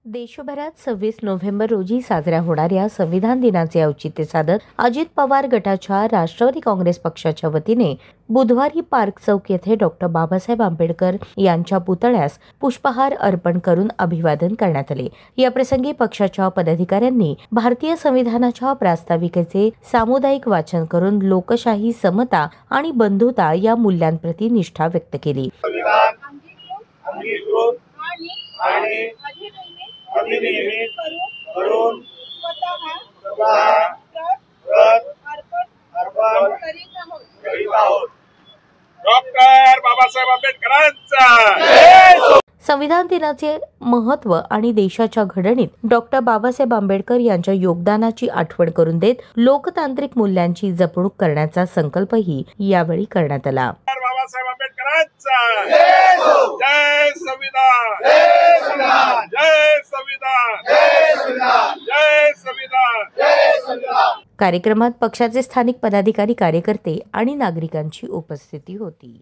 देशभरात 26 नोव्हेंबर रोजी साजऱ्या होणाऱ्या संविधान दिनाचे औचित्य साधत अजित पवार गटाच्या राष्ट्रवादी काँग्रेस पक्षाच्या वतीने बुधवारी पार्क चौक येथे डॉक्टर बाबासाहेब आंबेडकर यांच्या पुतळ्यास पुष्पहार अर्पण करून अभिवादन करण्यात आले। या प्रसंगी पक्षाच्या पदाधिकाऱ्यांनी भारतीय संविधानाच्या प्रास्ताविकेचे सामुदायिक वाचन करून लोकशाही, समता आणि बंधुता या मूल्यांप्रती निष्ठा व्यक्त केली। करून डॉक्टर बाबासाहेब आंबेडकरांचा संविधान दिनाचे महत्त्व आणि देशाच्या घडणीत डॉक्टर बाबासाहेब आंबेडकर यांच्या योगदानाची आठवण करून देत लोकतांत्रिक मूल्यांची जपणूक करण्याचा संकल्पही यावेळी करण्यात आला। बाबासाहेब आंबेडकरांचा जय संविधान, जय संविधान, जय संविधान, जय संविधान, जय संविधान, जय संविधान। कार्यक्रमात पक्षाचे स्थानिक पदाधिकारी, कार्यकर्ते आणि नागरिकांची उपस्थिती होती।